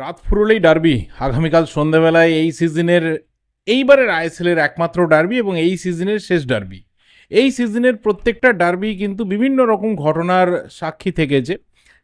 রাত ফুরলেই ডার্বি আগামীকাল সন্ধ্যাবেলায় এই সিজনের এইবারের আইএসএলের একমাত্র ডার্বি এবং এই সিজনের শেষ ডার্বি। এই সিজনের প্রত্যেকটা ডার্বি কিন্তু বিভিন্ন রকম ঘটনার সাক্ষী থেকেছে,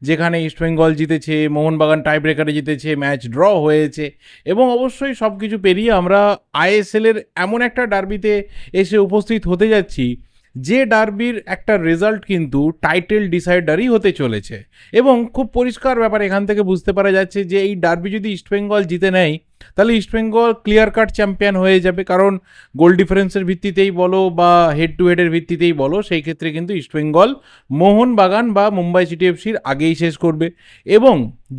যেখানে ইস্টবেঙ্গল জিতেছে, মোহনবাগান টাই ব্রেকারে জিতেছে, ম্যাচ ড্র হয়েছে এবং অবশ্যই সব কিছু পেরিয়ে আমরা আইএসএলের এমন একটা ডার্বিতে এসে উপস্থিত হতে যাচ্ছি যে ডার্বির একটা রেজাল্ট কিন্তু টাইটেল ডিসাইডারই হতে চলেছে। এবং খুব পরিষ্কার ব্যাপার এখান থেকে বুঝতে পারা যাচ্ছে যে এই ডার্বি যদি ইস্টবেঙ্গল জিতে নেয় তাহলে ইস্টবেঙ্গল ক্লিয়ার কাট চ্যাম্পিয়ন হয়ে যাবে, কারণ গোল ডিফারেন্সের ভিত্তিতেই বলো বা হেড টু হেডের ভিত্তিতেই বলো, সেই ক্ষেত্রে কিন্তু ইস্টবেঙ্গল মোহনবাগান বা মুম্বাই সিটি এফসির আগেই শেষ করবে। এবং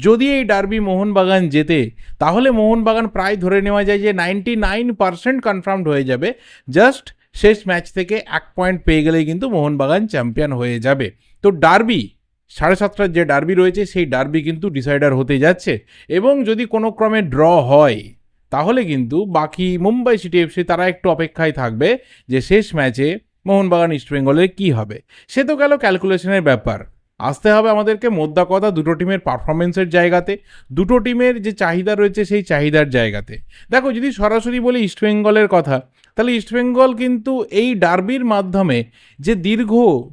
যদি এই ডার্বি মোহনবাগান জেতে তাহলে মোহনবাগান প্রায় ধরে নেওয়া যায় যে 99% কনফার্মড হয়ে যাবে। জাস্ট শেষ ম্যাচ থেকে 1 পয়েন্ট পেয়ে গেলেই কিন্তু মোহনবাগান চ্যাম্পিয়ন হয়ে যাবে। তো ডার্বি 7:30টার যে ডার্বি রয়েছে সেই ডার্বি কিন্তু ডিসাইডার হতে যাচ্ছে এবং যদি কোনো ক্রমে ড্র হয় তাহলে কিন্তু বাকি মুম্বাই সিটি এফসি তারা একটু অপেক্ষায় থাকবে যে শেষ ম্যাচে মোহনবাগান ইস্টবেঙ্গলের কী হবে। সে তো গেল ক্যালকুলেশনের ব্যাপার। আসতে হবে আমাদেরকে মোদ্দা কথা দুটো টিমের পারফরমেন্সের জায়গাতে, দুটো টিমের যে চাহিদা রয়েছে সেই চাহিদার জায়গাতে। দেখো, যদি সরাসরি বলি ইস্টবেঙ্গলের কথা, তাহলে ইস্টবেঙ্গল কিন্তু এই ডার্বির মাধ্যমে যে দীর্ঘ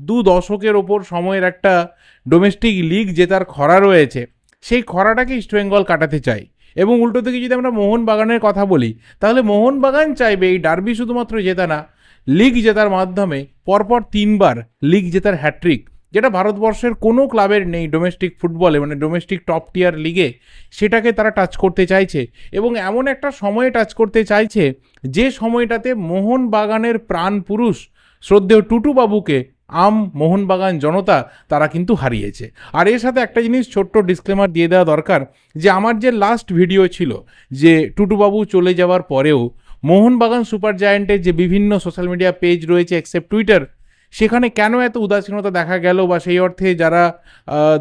2 দশকের ওপর সময়ের একটা ডোমেস্টিক লিগ জেতার খরা রয়েছে, সেই খরাটাকে ইস্টবেঙ্গল কাটাতে চায়। এবং উল্টো থেকে যদি আমরা মোহনবাগানের কথা বলি, তাহলে মোহনবাগান চাইবে এই ডার্বি শুধুমাত্র জেতা না, লিগ জেতার মাধ্যমে পরপর 3বার লিগ জেতার হ্যাট্রিক, যেটা ভারতবর্ষের কোনো ক্লাবের নেই ডোমেস্টিক ফুটবলে, মানে ডোমেস্টিক টপ টিয়ার লিগে, সেটাকে তারা টাচ করতে চাইছে। এবং এমন একটা সময়ে টাচ করতে চাইছে যে সময়টাতে মোহনবাগানের প্রাণ পুরুষ শ্রদ্ধেয় টুটু বাবুকে মোহনবাগান জনতা তারা কিন্তু হারিয়েছে। আর এর সাথে একটা জিনিস ছোট্ট ডিসক্লেমার দিয়ে দেওয়া দরকার, যে আমার যে লাস্ট ভিডিও ছিল যে টুটুবাবু চলে যাওয়ার পরেও মোহনবাগান সুপার জায়ান্টের যে বিভিন্ন সোশ্যাল মিডিয়া পেজ রয়েছে এক্সেপ্ট টুইটার, সেখানে কেন এত উদাসীনতা দেখা গেল, বা সেই অর্থে যারা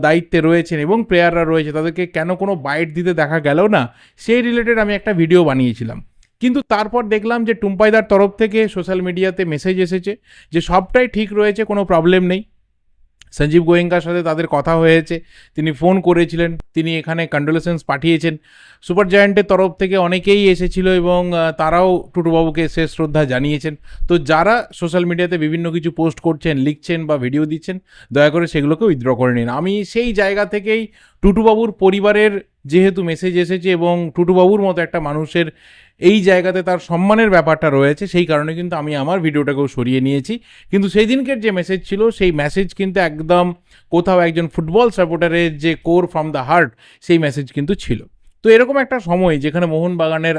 দায়িত্বে রয়েছেন এবং প্লেয়াররা রয়েছে তাদেরকে কেন কোনো বাইট দিতে দেখা গেল না, সেই রিলেটেড আমি একটা ভিডিও বানিয়েছিলাম। কিন্তু তারপর দেখলাম যে টুম্পাইদার তরফ থেকে সোশ্যাল মিডিয়াতে মেসেজ এসেছে যে সবটাই ঠিক রয়েছে, কোনো প্রবলেম নেই। সঞ্জীব গোয়েঙ্কার সাথে তাদের কথা হয়েছে, তিনি ফোন করেছিলেন, তিনি এখানে কন্ডোলেসেন্স পাঠিয়েছেন। সুপার জায়ান্টের তরফ থেকে অনেকেই এসেছিল এবং তারাও টুটুবাবুকে শেষ শ্রদ্ধা জানিয়েছেন। তো যারা সোশ্যাল মিডিয়াতে বিভিন্ন কিছু পোস্ট করছেন, লিখছেন বা ভিডিও দিচ্ছেন, দয়া করে সেগুলোকে উইথড্র করে নিন। আমি সেই জায়গা থেকেই টুটুবাবুর পরিবারের যেহেতু মেসেজ এসেছে এবং টুটুবাবুর মতো একটা মানুষের এই জায়গাতে তার সম্মানের ব্যাপারটা রয়েছে, সেই কারণে কিন্তু আমি আমার ভিডিওটাকেও সরিয়ে নিয়েছি। কিন্তু সেই দিনকের যে মেসেজ ছিল সেই মেসেজ কিন্তু একদম কোথাও একজন ফুটবল সাপোর্টারের যে কোর ফ্রম দ্য হার্ট, সেই মেসেজ কিন্তু ছিল। তো এরকম একটা সময় যেখানে মোহনবাগানের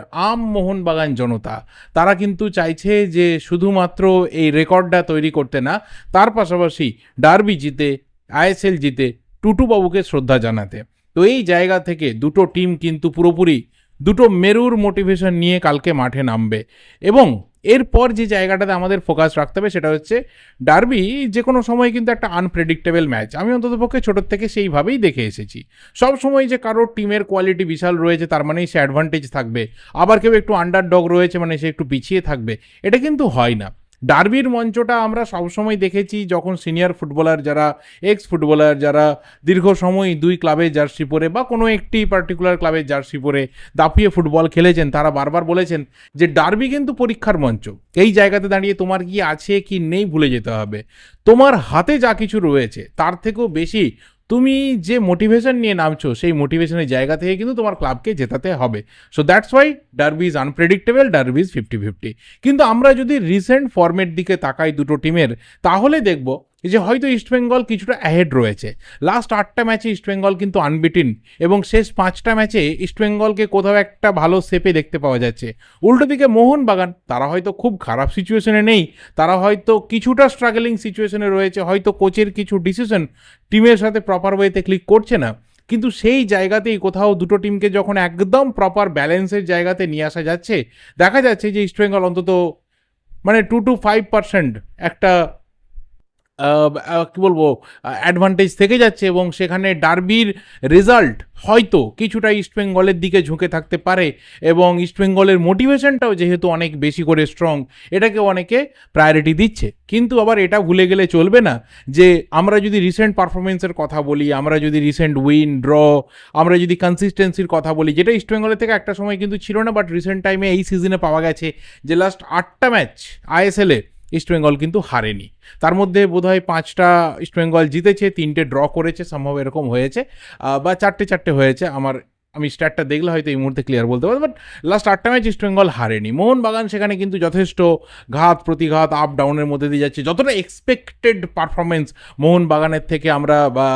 মোহনবাগান জনতা তারা কিন্তু চাইছে যে শুধুমাত্র এই রেকর্ডটা তৈরি করতে না, তার পাশাপাশি ডার্বি জিতে, আইএসএল জিতে টুটুবাবুকে শ্রদ্ধা জানাতে। তো এই জায়গা থেকে দুটো টিম কিন্তু পুরোপুরি দুটো মেরুর মোটিভেশন নিয়ে কালকে মাঠে নামবে। এবং এরপর যে জায়গাটাতে আমাদের ফোকাস রাখতে হবে সেটা হচ্ছে ডার্বি যে কোনো সময় কিন্তু একটা আনপ্রেডিক্টেবল ম্যাচ। আমি অন্ততপক্ষে ছোটোর থেকে সেইভাবেই দেখে এসেছি। সব সময় যে কারোর টিমের কোয়ালিটি বিশাল রয়েছে তার মানেই সে অ্যাডভান্টেজ থাকবে, আবার কেউ একটু আন্ডারডগ রয়েছে মানে সে একটু পিছিয়ে থাকবে, এটা কিন্তু হয় না। ডার্বির মঞ্চটা আমরা সবসময় দেখেছি যখন সিনিয়র ফুটবলার যারা, এক্স ফুটবলার যারা দীর্ঘ সময় 2 ক্লাবের জার্সি পরে বা কোনো একটি পার্টিকুলার ক্লাবের জার্সি পরে দাপিয়ে ফুটবল খেলেছেন, তারা বারবার বলেছেন যে ডার্বি কিন্তু পরীক্ষার মঞ্চ। এই জায়গাতে দাঁড়িয়ে তোমার কি আছে কি নেই ভুলে যেতে হবে। তোমার হাতে যা কিছু রয়েছে তার থেকেও বেশি তুমি যে মোটিভেশন নিয়ে নামছো সেই মোটিভেশনের জায়গা থেকে কিন্তু তোমার ক্লাবকে জেতাতে হবে। So that's why derby is unpredictable, derby is 50-50। কিন্তু আমরা যদি রিসেন্ট ফর্মের দিকে তাকাই দুটো টিমের, তাহলে দেখব যে হয়তো ইস্টবেঙ্গল কিছুটা অ্যাহেড রয়েছে। লাস্ট 8টা ম্যাচে ইস্টবেঙ্গল কিন্তু আনবিটিন এবং শেষ 5টা ম্যাচে ইস্টবেঙ্গলকে কোথাও একটা ভালো শেপে দেখতে পাওয়া যাচ্ছে। উল্টো দিকে মোহনবাগান তারা হয়তো খুব খারাপ সিচুয়েশনে নেই, তারা হয়তো কিছুটা স্ট্রাগলিং সিচুয়েশনে রয়েছে, হয়তো কোচের কিছু ডিসিশন টিমের সাথে প্রপার ওয়েতে ক্লিক করছে না। কিন্তু সেই জায়গাতেই কোথাও দুটো টিমকে যখন একদম প্রপার ব্যালেন্সের জায়গাতে নিয়ে আসা যাচ্ছে, দেখা যাচ্ছে যে ইস্টবেঙ্গল অন্তত মানে 2 to 5% একটা কি বলবো, অ্যাডভান্টেজ থেকে যাচ্ছে এবং সেখানে ডার্বির রেজাল্ট হয়তো কিছুটা ইস্টবেঙ্গলের দিকে ঝুঁকে থাকতে পারে এবং ইস্টবেঙ্গলের মোটিভেশনটাও যেহেতু অনেক বেশি করে স্ট্রং, এটাকে অনেকে প্রায়োরিটি দিচ্ছে। কিন্তু আবার এটা ভুলে গেলে চলবে না যে আমরা যদি রিসেন্ট পারফরমেন্সের কথা বলি, আমরা যদি রিসেন্ট উইন ড্র, আমরা যদি কনসিস্টেন্সির কথা বলি, যেটা ইস্টবেঙ্গলের থেকে একটা সময় কিন্তু ছিল না, বাট রিসেন্ট টাইমে এই সিজনে পাওয়া গেছে যে লাস্ট 8টা ম্যাচ আইএসএলে ইস্টবেঙ্গল কিন্তু হারেনি। তার মধ্যে বোধহয় 5টা ইস্টবেঙ্গল জিতেছে, 3টে ড্র করেছে, সম্ভব এরকম হয়েছে, বা 4টে হয়েছে। আমি স্ট্যাটটা দেখলে হয়তো এই মুহূর্তে ক্লিয়ার বলতে পারবো, বাট লাস্ট 8টা ম্যাচ ইস্টবেঙ্গল হারেনি। মোহনবাগান সেখানে কিন্তু যথেষ্ট ঘাত প্রতিঘাত, আপ ডাউনের মধ্যে দিয়ে যাচ্ছে। যতটা এক্সপেক্টেড পারফরমেন্স মোহনবাগানের থেকে আমরা বা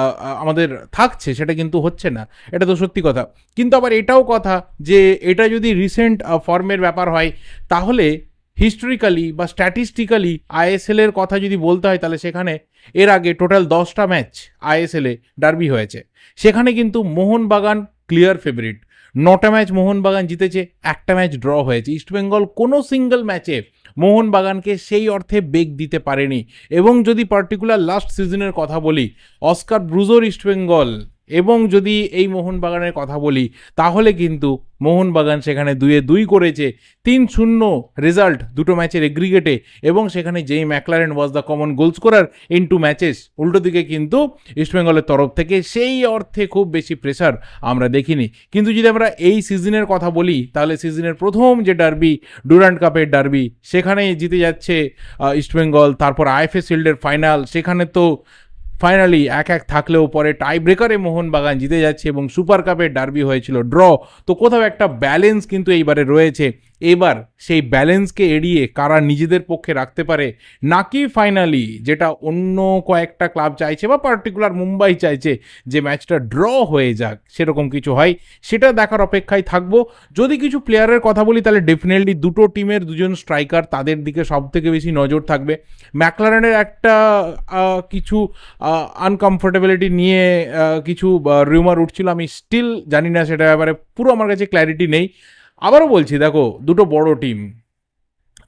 আমাদের থাকছে, সেটা কিন্তু হচ্ছে না, এটা তো সত্যি কথা। কিন্তু আবার এটাও কথা যে এটা যদি রিসেন্ট ফর্মের ব্যাপার হয়, তাহলে হিস্টোরিক্যালি বা স্ট্যাটিস্টিক্যালি আইএসএলের কথা যদি বলতে হয়, তাহলে সেখানে এর আগে টোটাল 10টা ম্যাচ আইএসএলে ডার্বি হয়েছে, সেখানে কিন্তু মোহনবাগান ক্লিয়ার ফেভারিট। 9টা ম্যাচ মোহনবাগান জিতেছে, 1টা ম্যাচ ড্র হয়েছে। ইস্টবেঙ্গল কোনো সিঙ্গেল ম্যাচে মোহনবাগানকে সেই অর্থে বেগ দিতে পারেনি। এবং যদি পার্টিকুলার লাস্ট সিজনের কথা বলি, অস্কার ব্রুজোর ইস্টবেঙ্গল এবং যদি এই মোহনবাগানের কথা বলি, তাহলে কিন্তু মোহনবাগান সেখানে 2-2 করেছে, 3-0 রেজাল্ট দুটো ম্যাচের এগ্রিগেটে, এবং সেখানে Jamie Maclaren was the common goal scorer in 2 matches. উল্টো দিকে কিন্তু ইস্টবেঙ্গলের তরফ থেকে সেই অর্থে খুব বেশি প্রেশার আমরা দেখিনি। কিন্তু যদি আমরা এই সিজনের কথা বলি, তাহলে সিজনের প্রথম যে ডার্বি, ডুরান্ড কাপের ডার্বি, সেখানে জিতে যাচ্ছে ইস্টবেঙ্গল। তারপর আইএফএ শিল্ডের ফাইনাল, সেখানে তো ফাইনালি 1-1 থাকলেও পরে টাই ব্রেকারে মোহনবাগান জিতে যাচ্ছে এবং সুপার কাপের ডার্বি হয়েছিল ড্র। তো কোথাও একটা ব্যালেন্স কিন্তু এইবারে রয়েছে। এবার সেই ব্যালেন্সকে এড়িয়ে কারা নিজেদের পক্ষে রাখতে পারে, নাকি ফাইনালি যেটা অন্য কয়েকটা ক্লাব চাইছে বা পার্টিকুলার মুম্বাই চাইছে যে ম্যাচটা ড্র হয়ে যাক, সেরকম কিছু হয়, সেটা দেখার অপেক্ষায় থাকবো। যদি কিছু প্লেয়ারের কথা বলি, তাহলে ডেফিনেটলি দুটো টিমের দুজন স্ট্রাইকার, তাদের দিকে সব থেকে বেশি নজর থাকবে। ম্যাকলারেনের একটা কিছু আনকমফোর্টেবিলিটি নিয়ে কিছু রিউমার উঠছিল, আমি স্টিল জানি না সেটা ব্যাপারে পুরো আমার কাছে ক্ল্যারিটি নেই। আবারও বলছি, দেখো দুটো বড় টিম,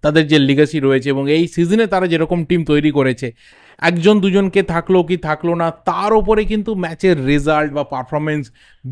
তাদের যে লিগাসি রয়েছে এবং এই সিজনে তারা যেরকম টিম তৈরি করেছে, একজন দুজনকে থাকলো কি থাকলো না, তার ওপরে কিন্তু ম্যাচের রেজাল্ট বা পারফরমেন্স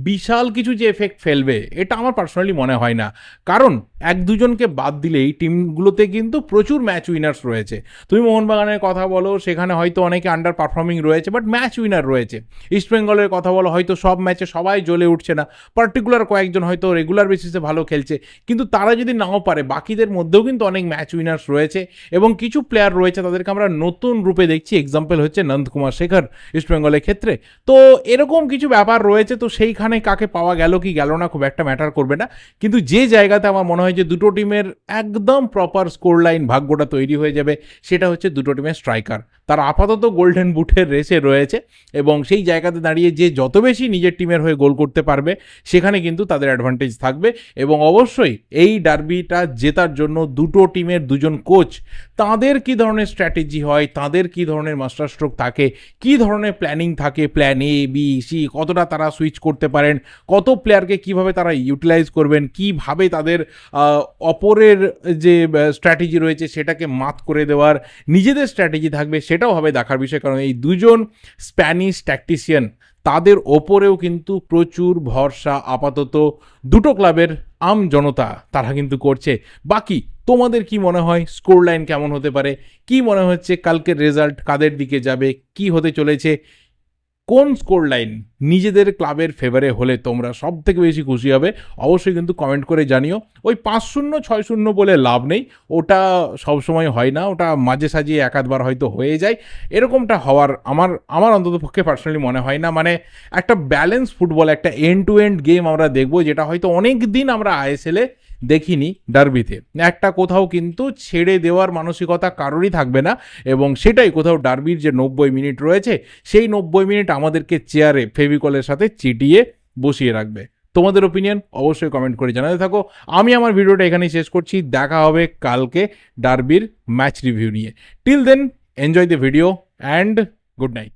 বিশাল কিছু যে এফেক্ট ফেলবে, এটা আমার পার্সোনালি মনে হয় না। কারণ এক দুজনকে বাদ দিলে এই টিমগুলোতে কিন্তু প্রচুর ম্যাচ উইনার্স রয়েছে। তুমি মোহনবাগানের কথা বলো, সেখানে হয়তো অনেকে আন্ডার পারফর্মিং রয়েছে, বাট ম্যাচ উইনার রয়েছে। ইস্টবেঙ্গলের কথা বলো, হয়তো সব ম্যাচে সবাই জ্বলে উঠছে না, পার্টিকুলার কয়েকজন হয়তো রেগুলার বেসিসে ভালো খেলছে, কিন্তু তারা যদি নাও পারে, বাকিদের মধ্যেও কিন্তু অনেক ম্যাচ উইনার্স রয়েছে এবং কিছু প্লেয়ার রয়েছে তাদেরকে আমরা নতুন রূপে দেখছি। এক্সাম্পল হচ্ছে নন্দকুমার শেখর ইস্টবেঙ্গলের ক্ষেত্রে। তো এরকম কিছু ব্যাপার রয়েছে, তো সেইখানে কাকে পাওয়া গেল কি গেল না খুব একটা ম্যাটার করবে না। কিন্তু যে জায়গাতে আমার মনে হয় যে দুটো টিমের একদম প্রপার স্কোর লাইন ভাগ্যটা তৈরি হয়ে যাবে, সেটা হচ্ছে দুটো টিমের স্ট্রাইকার। তারা আপাতত গোল্ডেন বুটের রেসে রয়েছে এবং সেই জায়গাতে দাঁড়িয়ে যে যত বেশি নিজের টিমের হয়ে গোল করতে পারবে, সেখানে কিন্তু তাদের অ্যাডভান্টেজ থাকবে। এবং অবশ্যই এই ডার্বিটা জেতার জন্য দুটো টিমের দুজন কোচ, তাদের কী ধরনের স্ট্র্যাটেজি হয়, তাদের কী ধরনের মাস্টার স্ট্রোক থাকে, কী ধরনের প্ল্যানিং থাকে, প্ল্যান এ বি সি, কতটা তারা সুইচ করতে পারেন, কত প্লেয়ারকে কিভাবে তারা ইউটিলাইজ করবেন, কিভাবে তাদের অপরের যে স্ট্র্যাটেজি রয়েছে সেটাকে মাত করে দেওয়ার নিজেদের স্ট্র্যাটেজি থাকবে, সেটাও হবে দেখার বিষয়। কারণ এই দুজন স্প্যানিশ ট্যাকটিশিয়ান, তাদের ওপরেও কিন্তু প্রচুর ভরসা আপাতত দুটো ক্লাবের আম জনতা তারা কিন্তু করছে। বাকি তোমাদের কি মনে হয়, স্কোর লাইন কেমন হতে পারে, কি মনে হচ্ছে কালকের রেজাল্ট কাদের দিকে যাবে, কি হতে চলেছে, কোন স্কোর লাইন নিজেদের ক্লাবের ফেভারে হলে তোমরা সব থেকে বেশি খুশি হবে, অবশ্যই কিন্তু কমেন্ট করে জানিও। ওই 5-0 6-0 বলে লাভ নেই, ওটা সবসময় হয় না, ওটা মাঝে সাজিয়ে একাধবার হয়তো হয়ে যায়। এরকমটা হওয়ার আমার অন্তত পক্ষে পার্সোনালি মনে হয় না। মানে একটা ব্যালেন্স ফুটবল, একটা এন্ড টু এন্ড গেম আমরা দেখবো, যেটা হয়তো অনেক দিন আমরা আইএসএলে দেখিনি ডার্বিতে। একটা কোথাও কিন্তু ছেড়ে দেওয়ার মানসিকতা কারোরই থাকবে না, এবং সেটাই কোথাও ডার্বির যে 90 মিনিট রয়েছে, সেই 90 মিনিট আমাদেরকে চেয়ারে ফেভিকলের সাথে চিটিয়ে বসিয়ে রাখবে। তোমাদের ওপিনিয়ন অবশ্যই কমেন্ট করে জানাতে থাকো। আমি আমার ভিডিওটা এখানেই শেষ করছি, দেখা হবে কালকে ডার্বির ম্যাচ রিভিউ নিয়ে। Till then enjoy the video and good night.